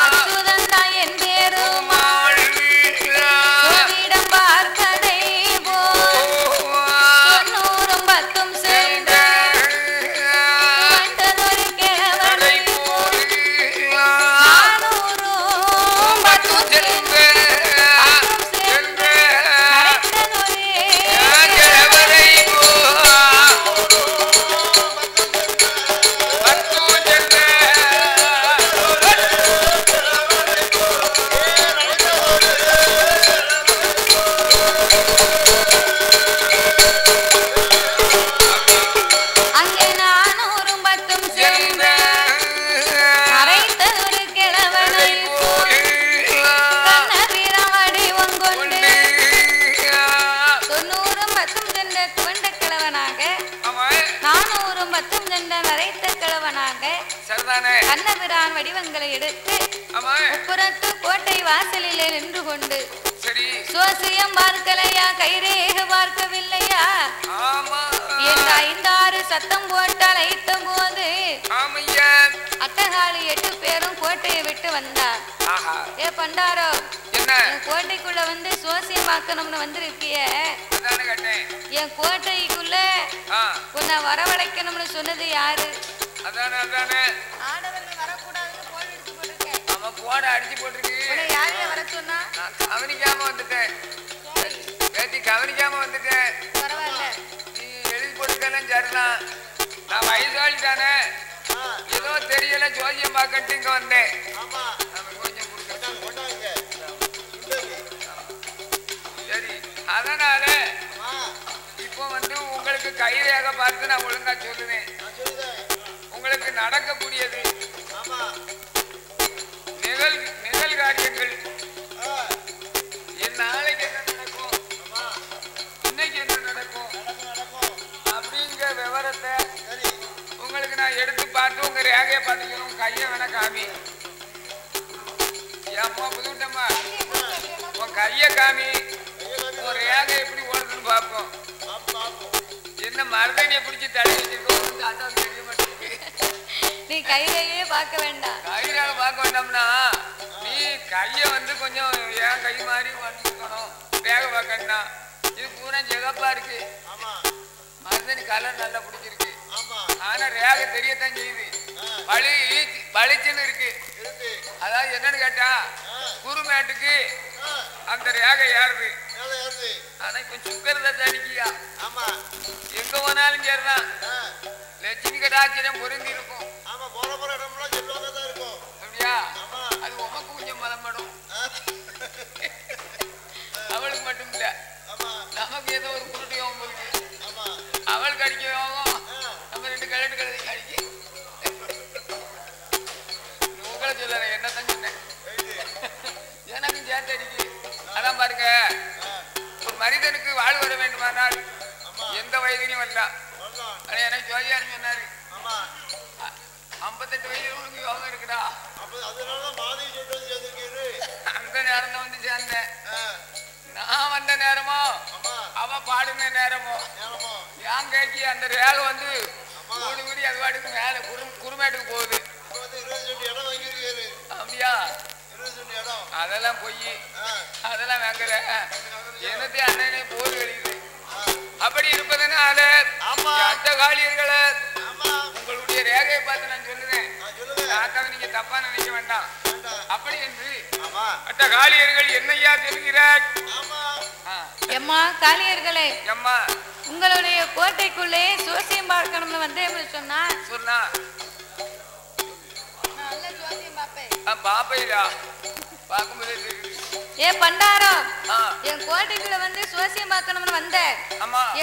அச்சுதன் தான் என் பேருமாள் சோதிடம் பார்க்கதை போ 90 10 சென்ற கண்டதொரு கிழவனை போல் 400 10 சென்ற கண்ணபிரான் வடிவங்களை எடுத்து புறத்து கோட்டை வாசலிலே நின்று கொண்டு சோசியம் பார்க்கலையா கைரேக பார்க்கவில்லையா என்ற 5-6 சத்தம் போட்டு அழைத்த போது அட்டகாளி 8 பேரும் கோட்டையை விட்டு வந்தார் ஏ பண்டாரோ கோட்டைக்குள்ள வந்து சோசியம் பார்க்கணும்னு வந்திருக்கிய என் கோட்டைக்குள்ள உன்னை வரவழைக்கணும்னு சொன்னது யாரு ஆடவர்கள் வரக்கூடாதுன்னு போன் அடிச்சு போட்டிருக்கேன் போட அடிச்சு போட்டிருக்கு யாரையும் வர சொன்னா கவனிக்காம வந்துட்டேன் கவனிக்காம வந்துட்டேன் பரவாயில்ல நீ எழுதி போட்டுக்கலாம் சரிதான் நான் வயசாளி தானே ஏதோ தெரியல ஜோதியம் பார்க்கட்டு இங்க வந்தேன் கொஞ்சம் சரி அதனால இப்போ வந்து உங்களுக்கு கைரேக பார்த்து நான் ஒழுங்கா சொல்லுவேன் உங்களுக்கு நடக்கக்கூடியது நிகழ்காரியங்கள் என் நாளைக்கு என்ன நடக்கும் இன்னைக்கு என்ன நடக்கும் அப்படிங்கிற விவரத்தை உங்களுக்கு நான் எடுத்து பார்த்து உங்க ரேகையை பார்த்துக்கணும் கையை வேணா காமி ஏம்மா புதுட்டம்மா உன் கையை காமி உன் ரேகை எப்படி ஓடுதுன்னு பார்ப்போம் என்ன மருதனியை பிடிச்சி தடை வச்சிருக்கோம் தெரிய மாட்டேங்குது நீ கையிலேயே பார்க்க வேண்டாம் கையிலாக பார்க்க வேண்டாம்னா நீ கையை வந்து கொஞ்சம் ஏன் கை மாதிரி வந்துக்கணும் ரேகை பார்க்கணும்னா இது பூரா ஜெகப்பா இருக்கு மருதனி கலர் நல்லா பிடிச்சிருக்கு ஆனா ரேகை தெரியத்தான் செய்யுது பளிச்சுன்னு இருக்கு அதாவது என்னன்னு கேட்டா குருமேட்டுக்கு அந்த ரேகை ஏறுது ஆனா இப்ப சுக்கரத்தை தடிக்கியா எங்க போனாலும் சரிதான் லட்சுமி கடாட்சியம் பொருந்தி இருக்கும் அப்படியா அது உமக்கு கொஞ்சம் மலம்படும். அவளுக்கு மட்டும் இல்ல, நமக்கு ஏதோ ஒரு குருட்டு யோகம் இருக்கு. அவளுக்கு அடிக்க யோகம், நம்ம 2 கலட்டு கழுதைக்கு அடிக்க. உங்களை சொல்ல என்னத்தான் சொன்னேன், எனக்கும் சேர்த்து அடிக்கு. அதான் பாருங்க, ஒரு மனிதனுக்கு வாழ் வர வேண்டுமானால் எந்த வயதிலும் வரலாம். எனக்கு ஜோதியார் சொன்னாரு, 58 வயதில் உனக்கு யோகம் இருக்குடா. அந்த நேரம் வந்து சேர்ந்தேன். நான் வந்த நேரமோ அவ பாடுன நேரமோ ஏன் கேட்கி அந்த ரேக வந்து கூடி கூடி அது பாட்டுக்கு மேல குருமேட்டுக்கு போகுது. அப்படியா? அதெல்லாம் பொய், அதெல்லாம் வாங்கல. என்னத்தையும் அண்ணனே போர் கழியுது. அப்படி இருப்பதனால அட்டகாளியர்களை உங்களுடைய ரேகையை பார்த்து நான் சொல்லுறேன். யாருக்காக நீங்க தப்பா நினைக்க வேண்டாம். அப்படி என்று அட்டகாளியர்கள் என்னையா சொல்கிறார்? எம்மா காளியர்களே, எம்மா உங்களுடைய கோட்டைக்குள்ளே சோசியம் பார்க்கணும்னு வந்தேன் சொன்னா சொன்னா நல்ல ஜோசியம் பாப்பேன். பாப்பையா பார்க்கும்போதே தெரியுது. ஏ பண்டாரம், என் கோட்டைக்குள்ள வந்து சோசியம் பார்க்கணும்னு வந்த.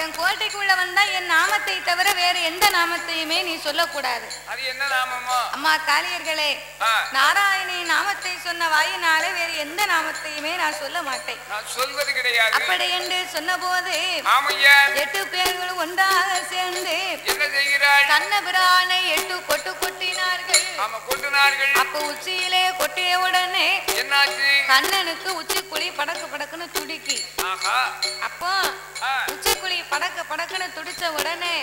என் கோட்டைக்குள்ள வந்தா என் நாமத்தை தவிர வேற எந்த நாமத்தையுமே நீ சொல்லக்கூடாது. அது என்ன நாமமோ? அம்மா காளியர்களே, நாராயணி நாமத்தை சொன்ன வாயினாலே வேற எந்த நாமத்தையுமே நான் சொல்ல மாட்டேன். நான் சொல்வது கிடையாது. அப்படி என்று சொன்ன போது 8 பேர்கள் ஒன்றாக சேர்ந்து என்ன செய்கிறாள்? கண்ணபிரானை 8 கொட்டு கொட்டினார்கள். கொட்டினார்கள். அப்ப உச்சியிலே கொட்டிய உடனே என்னாச்சு? கண்ணனுக்கு உச்சிக்குழி படக்கு படக்குன்னு துடிக்கி. அப்போ உச்சிக்குழி படக்கு படக்குன்னு துடிச்ச உடனே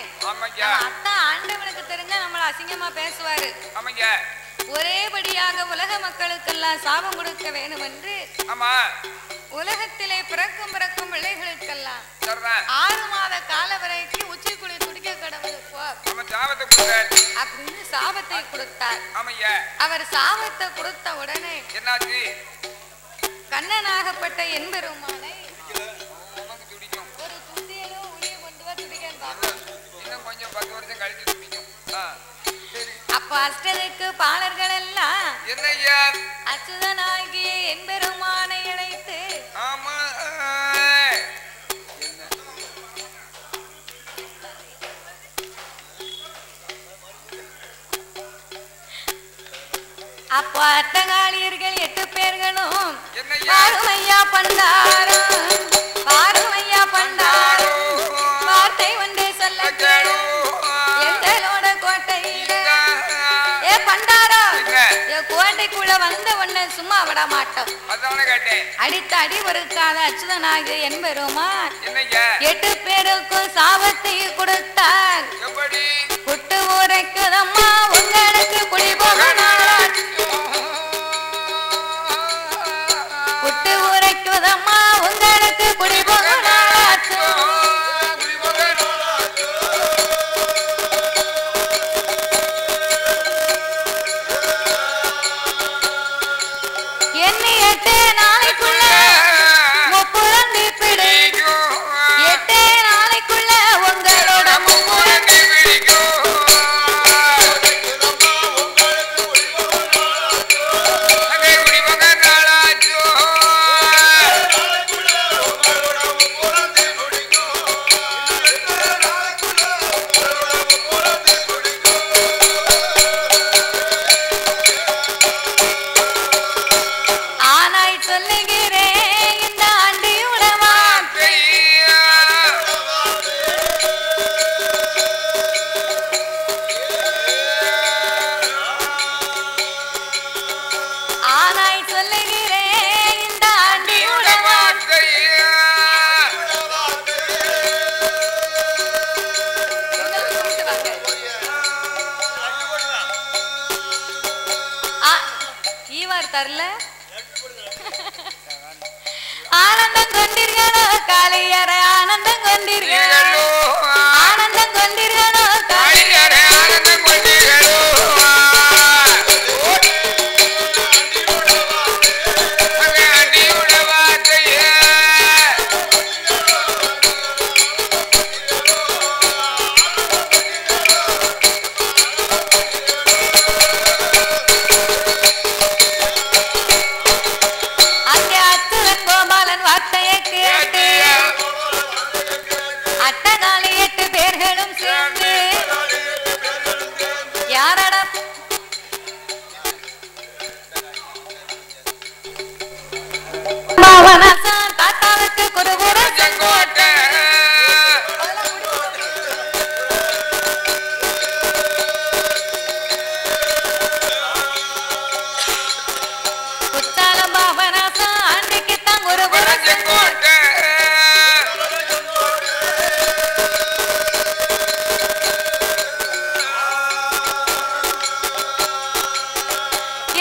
அத்தா ஆண்டவனுக்கு தெரிஞ்சா நம்மள அசிங்கமா பேசுவாரு. ஒரேபடியாக உலக மக்களுக்கெல்லாம் சாபம் கொடுக்க வேண்டும் என்று உலகத்திலே பிறக்கும் பிள்ளைகளுக்கெல்லாம் 6 மாத கால வரைக்கும் உச்சிக்குழி துடிக்க கடவுள் அப்படின்னு சாபத்தை கொடுத்தார். அவர் சாபத்தை கொடுத்த உடனே என்னாச்சு? கண்ணனாகப்பட்ட என்பெருமானை ஒரு துண்டியலோ உரிய கொண்டு வா துடிக்க கொஞ்சம் 10 வருஷம் கழிச்சு துடிக்கும். அப்ப அஷ்டதிக்கு பாலர்கள் எல்லாம் அச்சுதனாகிய என்பெருமானை அழைத்து அப்ப அட்டகாளியர்கள் 8 பேர்களும் பாருமையா பண்டாரம் பாருமையா பண்டாரம் வார்த்தை ஒன்றே சொல்ல எங்களோட கோட்டையில ஏ பண்டாரம் என் கோட்டைக்குள்ள வந்த உடனே சும்மா விட மாட்டோம். அடித்த அடி ஒருக்காத அச்சுதனாக என்பெருமான் 8 பேருக்கும் சாபத்தை கொடுத்தார். புட்டு ஊரைக்குதம்மா உங்களுக்கு குடி போகணும். புட்டு ஊரைக்குதம்மா உங்களுக்கு குடி போகணும். எண்ணி 8 நாளைக்குள்ள முப்புரந்து பிடிக்கும். 8 நாளைக்குள்ள உங்களோட முப்புரந்து தரல. ஆனந்தம் கொண்டீர்களோ காளியரை ஆனந்தம் கொண்டீர்களோ ஆனந்தம் கொண்டீர்களோ காளியரை ஆனந்தம் கொண்டீர்களோ யாரடா தாத்தாவுக்கு குருகுர செங்கோட்டை குத்தாலம் பாபநாசா அன்னைக்கு தான் குருகுர செங்கோட்டை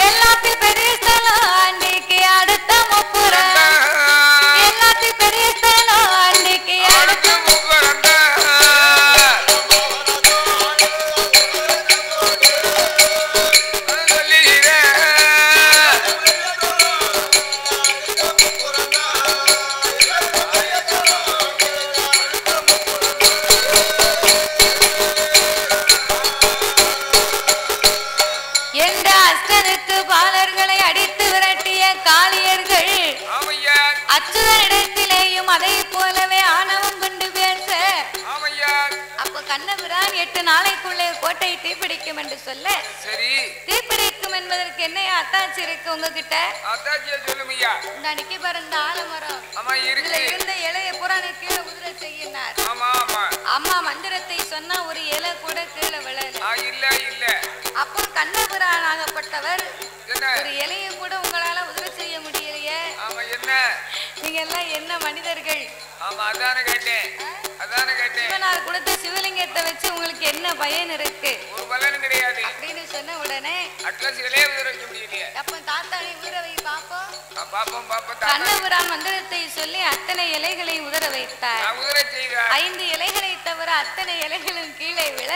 எல்லாத்தையும் பெரிய ஸ்தலம் அன்னைக்கு அடுத்த முப்புறம் எல்லாத்தையும் பெரிய ஸ்தலம் அன்னைக்கு அடுத்து முப்பரந்த என்ற அஷ்டருக்கு பாலர்களை அடித்து விரட்டிய காளியர்கள் ஆமையா அச்சுதனிடத்திலேயும் அதை போலவே ஆணவம் கொண்டு பேச ஆமையா அப்ப கண்ணபிரான் 8 நாளைக்குள்ளே கோட்டை தீப்பிடிக்கும் என்று சொல்ல சரி தீப்பிடிக்கும் என்பதற்கு என்னையா அத்தாச்சி இருக்கு உங்ககிட்ட அத்தாச்சிய சொல்லுமையா இந்த அன்னைக்கு பாருந்த ஆலமரம் ஆமா இதுல இருக்கு இருந்த இலைய புறானை கீழே உதிர செய்யினார் ஆமா ஆமா அம்மா மந்திரத்தை சொன்னா ஒரு இலை கூட கீழே விழல இல்ல இல்ல அப்போ கண்ணபிரான் ஆகப்பட்டவர் என்ன ஒரு இலைய கூட உங்களால உதிர செய்ய முடியலையே ஆமா என்ன நீங்க எல்லாம் என்ன மனிதர்கள் ஆமா அதானே கேட்டேன் சிவனார் கொடுத்த சிவலிங்கத்தை வச்சு உங்களுக்கு என்ன பயன் இருக்கு ஒரு பலனும் கிடையாது அப்படின்னு சொன்ன உடனே அட்லஸ்களே உதவிக்க முடியலையே அப்ப தாத்தானை உதிர வை பாப்போம் பாப்போம் கண்ணபுரான் மந்திரத்தை சொல்லி அத்தனை இலைகளை உதர வைத்தார் நான் உதர செய்தார் 5 இலைகளை தவிர அத்தனை இலைகளும் கீழே விழ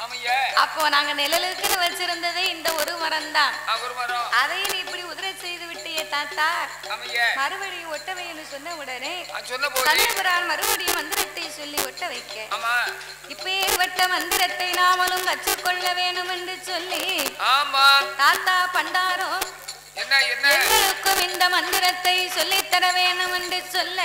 ஆமையா அப்போ நாங்க நிழலுக்குன்னு வச்சிருந்ததே இந்த ஒரு மரம் தான் ஒரு மரம் அதையும் இப்படி உதிர செய்து விட்டியே தாத்தா ஆமையா மறுபடியும் ஒட்ட வைன்னு சொன்ன உடனே சொன்ன போது கண்ணபுரான் மறுபடியும் மந்திரத்தை சொல்லி ஒட்ட வைக்க ஆமா இப்பேற்பட்ட மந்திரத்தை நாமளும் கற்றுக்கொள்ள வேணும் என்று சொல்லி ஆமா தாத்தா பண்டாரம் என்ன என்ன எங்களுக்கும் இந்த மந்திரத்தை சொல்லித்தர வேணும் என்று சொல்ல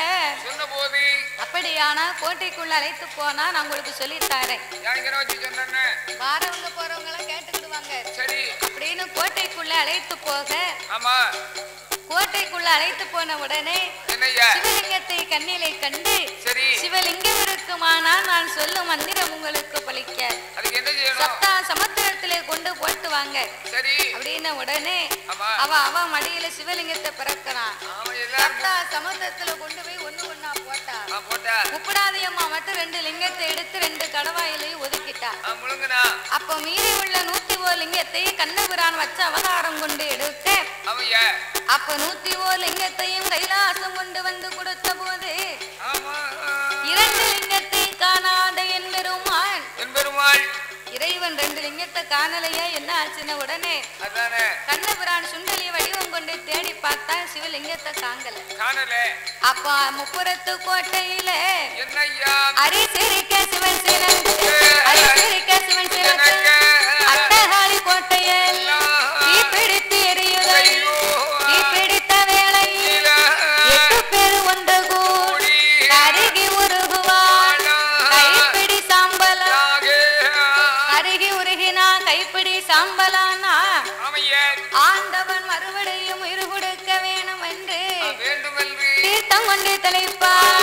சொன்ன போது அப்படியானா கோட்டைக்குள்ள அழைத்து போனா நான் உங்களுக்கு சொல்லித்தாரேன் யாங்கிற வச்சு சொன்னேன் வாரவங்க போறவங்க எல்லாம் கேட்டுக்கிடுவாங்க சரி அப்படின்னு கோட்டைக்குள்ள அழைத்து போக ஆமா கோட்டைக்குள்ள அழைத்து போன உடனே என்னய்யா சிவலிங்கத்தை கண்ணிலை கண்டு சரி சிவலிங்கம் இருக்குமானால் நான் சொல்லும் மந்திரம் உங்களுக்கு பலிக்க அதுக்கு என்ன செய்யணும் சத்தா சமுத்திரத்திலே கொண்டு போட்டு வாங்க சரி அப்படின்னு உடனே ஆமா அவ மடியில சிவலிங்கத்தை பிறக்கிறான் ஆமா எல்லாரும் சத்தா சமுத்திரத்துல கொண்டு போய் ஒண்ணா போட்டா போட்டா முப்படாதி அம்மா மட்டும் 2 லிங்கத்தை எடுத்து 2 கடவாயிலையும் ஒதுக்கிட்டா முழுங்கனா அப்ப மீறி உள்ள 101 லிங்கத்தை கண்ணபுரான் வச்ச அவதாரம் கொண்டு எடுக்க ஆமையா அப்ப 101 லிங்கத்தையும் கைலாசம் கொண்டு வந்து கொடுத்த போது ஆமா 2 லிங்கத்தை காணாத என் பெருமாள் இறைவன் 2 லிங்கத்தை காணலையா என்ன ஆச்சுன்னு உடனே அதானே கண்ணபுரான் சுண்டலி வடிவம் கொண்டு தேடி பார்த்தா சிவலிங்கத்தை காணல அப்ப முப்புறத்து கோட்டையில என்னய்யா அரிசிரிக்க சிவன் சிறந்து அட்டகாரி கோட்டையில் தீப்பிடித்து எரியுதை தீப்பிடித்த வேளையில் 8 பேர் ஒன்று கூடி கருகி உருகுவான் கைப்பிடி சாம்பலா அருகி உருகினா கைப்பிடி சாம்பலானா ஆண்டவன் மறுபடியும் உயிர் கொடுக்க வேணும் என்று தீர்த்தம் கொண்டு தெளிப்பார்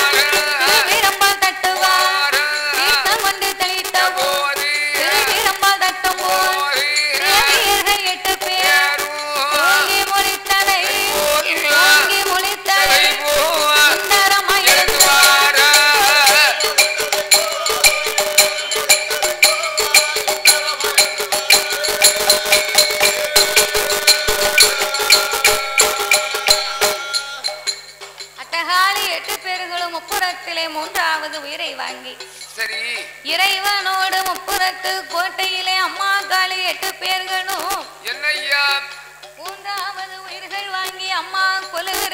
திருவிரம்பால் தட்டுவார் தீர்த்தம் கொண்டு தெளித்த போது திருவிரம்பால் தட்டும் போது தேவியர்கள் 8 பேர் ஓங்கி முழித்ததை சுந்தரமாய் அட்டகாலி 8 பேர்களும் முப்புறத்திலே 3வது உயிரை வாங்கி சரி இறைவனோடு முப்புறத்து கோட்டையிலே அம்மா காளி 8 பேர்களும் என்னய்யா 3வது உயிர்கள் வாங்கி அம்மா கொலுகிற